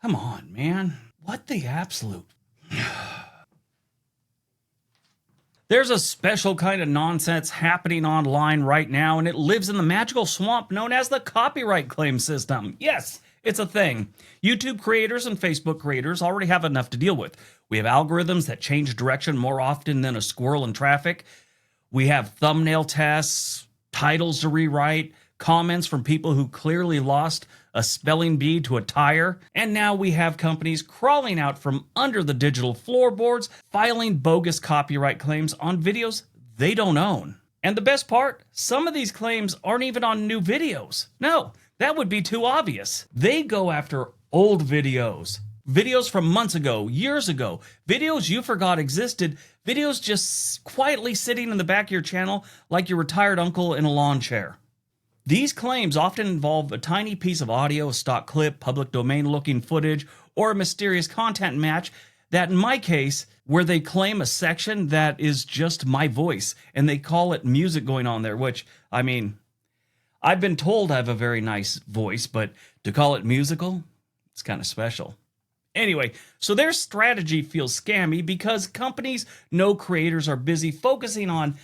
Come on, man. What the absolute? There's a special kind of nonsense happening online right now, and it lives in the magical swamp known as the copyright claim system. Yes, it's a thing. YouTube creators and Facebook creators already have enough to deal with. We have algorithms that change direction more often than a squirrel in traffic. We have thumbnail tests, titles to rewrite, comments from people who clearly lost a spelling bee to a tire, and now we have companies crawling out from under the digital floorboards, filing bogus copyright claims on videos they don't own. And the best part, some of these claims aren't even on new videos. No, that would be too obvious. They go after old videos. Videos from months ago, years ago, videos you forgot existed, videos just quietly sitting in the back of your channel like your retired uncle in a lawn chair. These claims often involve a tiny piece of audio, a stock clip, public domain looking footage, or a mysterious content match that, in my case, where they claim a section that is just my voice and they call it music going on there, which, I mean, I've been told I have a very nice voice, but to call it musical, it's kind of special. Anyway, so their strategy feels scammy because companies know creators are busy focusing on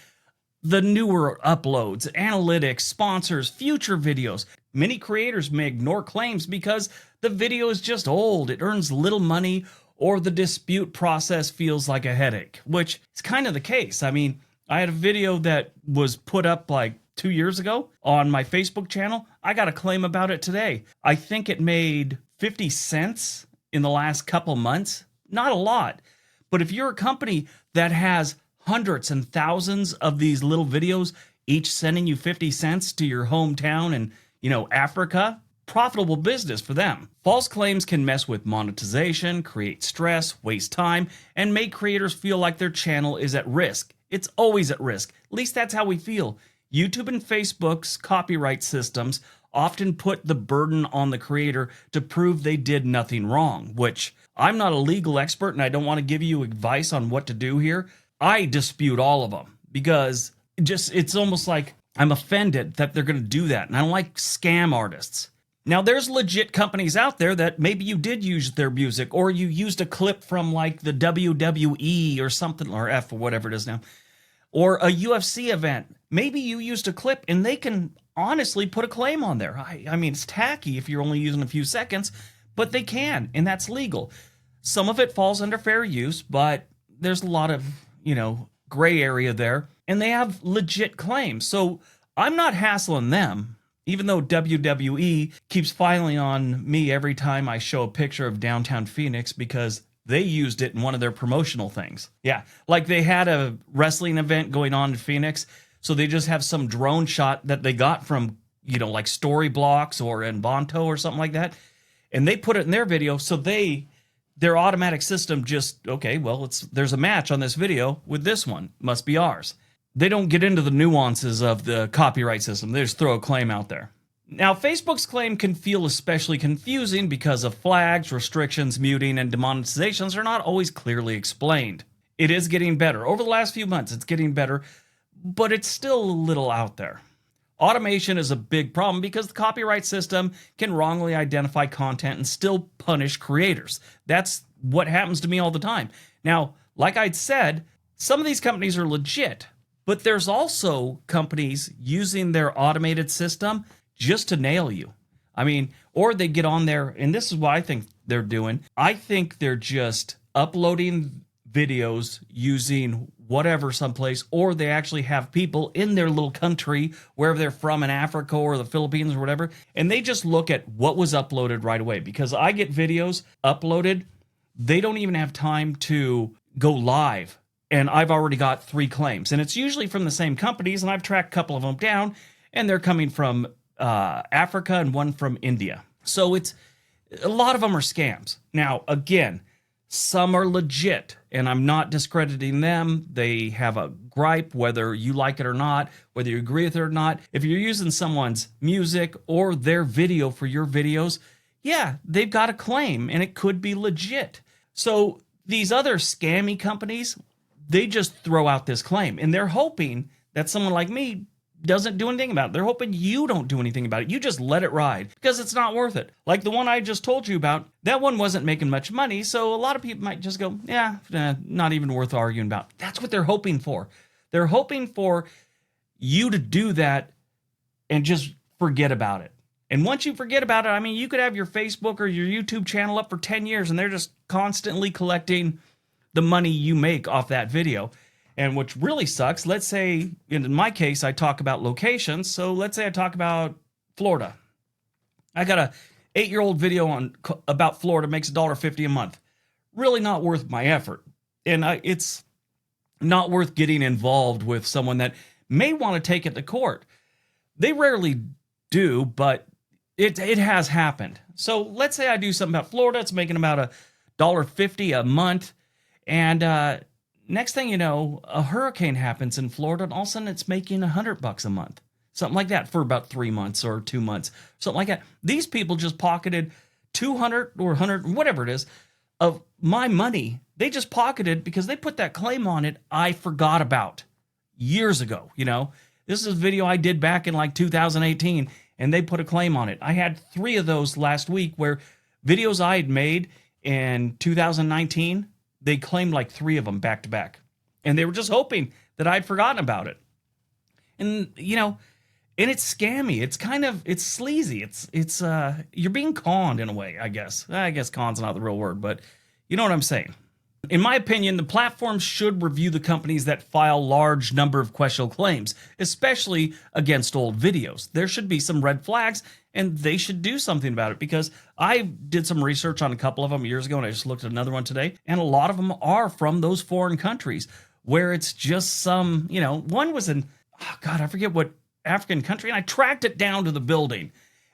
the newer uploads, analytics, sponsors, future videos. Many creators may ignore claims because the video is just old, it earns little money, or the dispute process feels like a headache, which is kind of the case. I mean, I had a video that was put up like 2 years ago on my Facebook channel. I got a claim about it today. I think it made 50 cents in the last couple months. Not a lot. But if you're a company that has hundreds and thousands of these little videos, each sending you 50 cents to your hometown and, Africa, profitable business for them. False claims can mess with monetization, create stress, waste time, and make creators feel like their channel is at risk. It's always at risk. At least that's how we feel. YouTube and Facebook's copyright systems often put the burden on the creator to prove they did nothing wrong, which I'm not a legal expert and I don't want to give you advice on what to do here. I dispute all of them because it's almost like I'm offended that they're going to do that. And I don't like scam artists. Now, there's legit companies out there that maybe you did use their music or you used a clip from like the WWE or something, or F or whatever it is now, or a UFC event. Maybe you used a clip and they can honestly put a claim on there. I mean, it's tacky if you're only using a few seconds, but they can, and that's legal. Some of it falls under fair use, but there's a lot of gray area there, and they have legit claims. So I'm not hassling them, even though WWE keeps filing on me every time I show a picture of downtown Phoenix because they used it in one of their promotional things. Yeah, like they had a wrestling event going on in Phoenix, so they just have some drone shot that they got from, like Storyblocks or Envanto or something like that, and they put it in their video, so their automatic system just, okay, well, there's a match on this video with this one. Must be ours. They don't get into the nuances of the copyright system. They just throw a claim out there. Now, Facebook's claim can feel especially confusing because of flags, restrictions, muting, and demonetizations are not always clearly explained. It is getting better. Over the last few months, it's getting better, but it's still a little out there. Automation is a big problem because the copyright system can wrongly identify content and still punish creators. That's what happens to me all the time. Now, like I'd said, some of these companies are legit, but there's also companies using their automated system just to nail you. I mean, or they get on there, and this is what I think they're doing. I think they're just uploading videos using whatever someplace, or they actually have people in their little country, wherever they're from in Africa or the Philippines or whatever, and they just look at what was uploaded right away. Because I get videos uploaded, they don't even have time to go live, and I've already got 3 claims. And it's usually from the same companies, and I've tracked a couple of them down, and they're coming from Africa and one from India. So it's a lot of them are scams. Now, again, some are legit, and I'm not discrediting them. They have a gripe, whether you like it or not, whether you agree with it or not. If you're using someone's music or their video for your videos, yeah, they've got a claim, and it could be legit. So these other scammy companies, they just throw out this claim, and they're hoping that someone like me doesn't do anything about it. They're hoping you don't do anything about it. You just let it ride because it's not worth it. Like the one I just told you about, that one wasn't making much money. So a lot of people might just go, yeah, not even worth arguing about. That's what they're hoping for. They're hoping for you to do that and just forget about it. And once you forget about it, I mean, you could have your Facebook or your YouTube channel up for 10 years and they're just constantly collecting the money you make off that video. And which really sucks, let's say, in my case, I talk about locations. So let's say I talk about Florida. I got a 8-year-old video about Florida, makes $1.50 a month. Really not worth my effort. And it's not worth getting involved with someone that may want to take it to court. They rarely do, but it has happened. So let's say I do something about Florida. It's making about $1.50 a month. And next thing you know, a hurricane happens in Florida, and all of a sudden it's making $100 a month. Something like that for about 3 months or 2 months. Something like that. These people just pocketed 200 or 100, whatever it is, of my money. They just pocketed because they put that claim on it I forgot about years ago. This is a video I did back in like 2018, and they put a claim on it. I had 3 of those last week where videos I had made in 2019, they claimed like 3 of them back to back. And they were just hoping that I'd forgotten about it. And, and it's scammy. It's sleazy. It's you're being conned in a way, I guess. I guess conn's not the real word, but you know what I'm saying. In my opinion, the platforms should review the companies that file large number of questionable claims, especially against old videos. There should be some red flags, and they should do something about it, because I did some research on a couple of them years ago, and I just looked at another one today, and a lot of them are from those foreign countries where it's just some, one was in, I forget what African country, and I tracked it down to the building.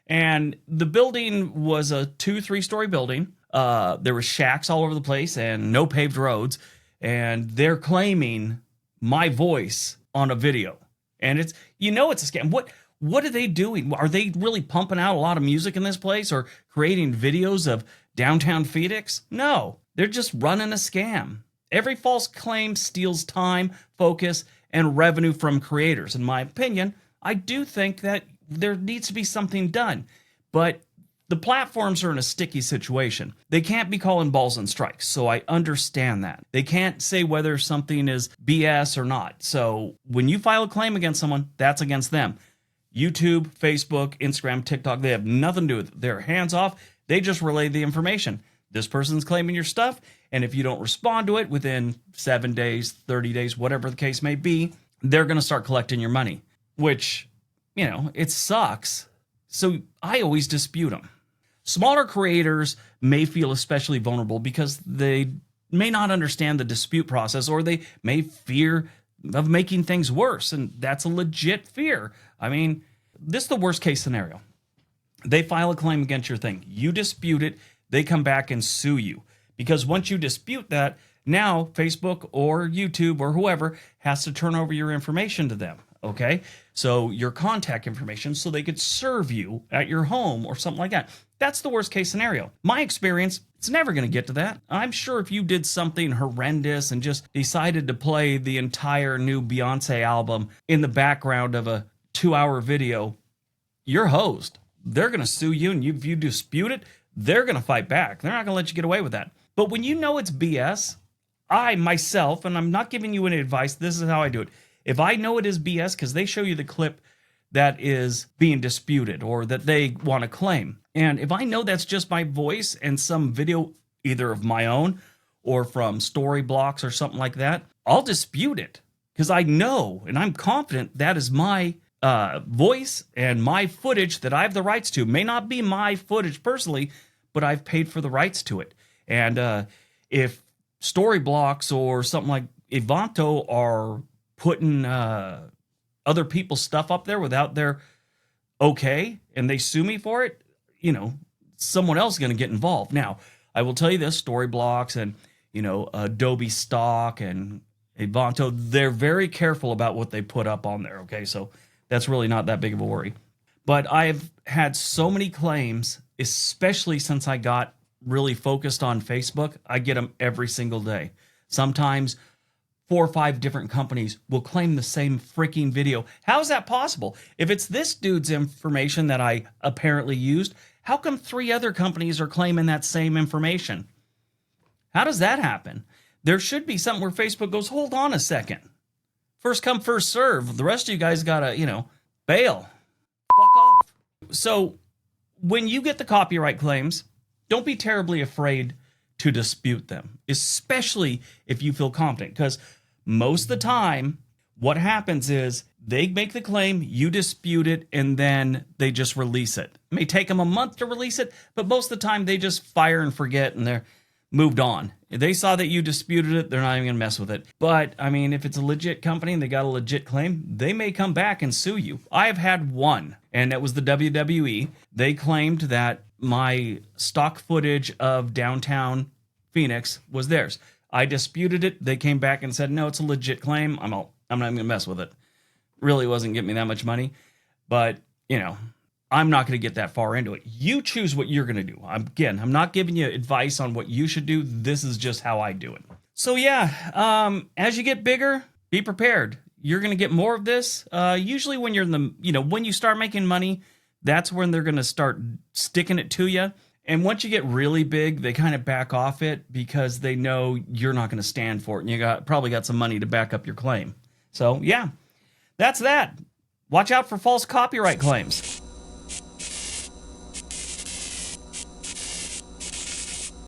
And the building was a 2-3 story building. There were shacks all over the place and no paved roads. And they're claiming my voice on a video. And it's a scam. What are they doing? Are they really pumping out a lot of music in this place or creating videos of downtown Phoenix? No, they're just running a scam. Every false claim steals time, focus, and revenue from creators. In my opinion, I do think that there needs to be something done, but the platforms are in a sticky situation. They can't be calling balls and strikes, so I understand that. They can't say whether something is BS or not. So when you file a claim against someone, that's against them. YouTube, Facebook, Instagram, TikTok, they have nothing to do with it. They're hands off. They just relay the information. This person's claiming your stuff, and if you don't respond to it within 7 days, 30 days, whatever the case may be, they're going to start collecting your money, which, it sucks. So I always dispute them. Smaller creators may feel especially vulnerable because they may not understand the dispute process, or they may fear of making things worse. And that's a legit fear. I mean, this is the worst case scenario. They file a claim against your thing. You dispute it. They come back and sue you. Because once you dispute that, now Facebook or YouTube or whoever has to turn over your information to them. Okay, so your contact information, so they could serve you at your home or something like that. That's the worst case scenario. My experience, it's never going to get to that. I'm sure if you did something horrendous and just decided to play the entire new Beyonce album in the background of a 2-hour video, your host, they're going to sue you, and if you dispute it, they're going to fight back. They're not going to let you get away with that. But when you know it's BS, I myself, and I'm not giving you any advice, this is how I do it. If I know it is BS because they show you the clip that is being disputed or that they want to claim, and if I know that's just my voice and some video either of my own or from story blocks or something like that, I'll dispute it because I know and I'm confident that is my voice and my footage that I have the rights to. May not be my footage personally, but I've paid for the rights to it. And if story blocks or something like Ivanto are putting other people's stuff up there without their okay, and they sue me for it, someone else is going to get involved. Now, I will tell you this, story blocks and, Adobe stock and Ivanto, they're very careful about what they put up on there, okay? So that's really not that big of a worry. But I've had so many claims, especially since I got really focused on Facebook. I get them every single day. Sometimes 4 or 5 different companies will claim the same freaking video. How is that possible? If it's this dude's information that I apparently used, how come 3 other companies are claiming that same information? How does that happen? There should be something where Facebook goes, hold on a second. First come, first serve. The rest of you guys gotta, bail. Fuck off. So when you get the copyright claims, don't be terribly afraid to dispute them, especially if you feel confident, because most of the time what happens is they make the claim, you dispute it, and then they just release it. It may take them a month to release it, but most of the time they just fire and forget and they're moved on. If they saw that you disputed it, they're not even gonna mess with it. But I mean, if it's a legit company and they got a legit claim, they may come back and sue you. I have had one, and that was the WWE. They claimed that my stock footage of downtown Phoenix was theirs. I disputed it. They came back and said, no, it's a legit claim. I'm not even gonna mess with it. Really wasn't getting me that much money, but I'm not going to get that far into it. You choose what you're going to do. I'm not giving you advice on what you should do. This is just how I do it. So yeah, as you get bigger, be prepared. You're going to get more of this. Usually when you're in the, when you start making money, that's when they're going to start sticking it to you. And once you get really big, they kind of back off it because they know you're not going to stand for it. And you probably got some money to back up your claim. So yeah, that's that. Watch out for false copyright claims.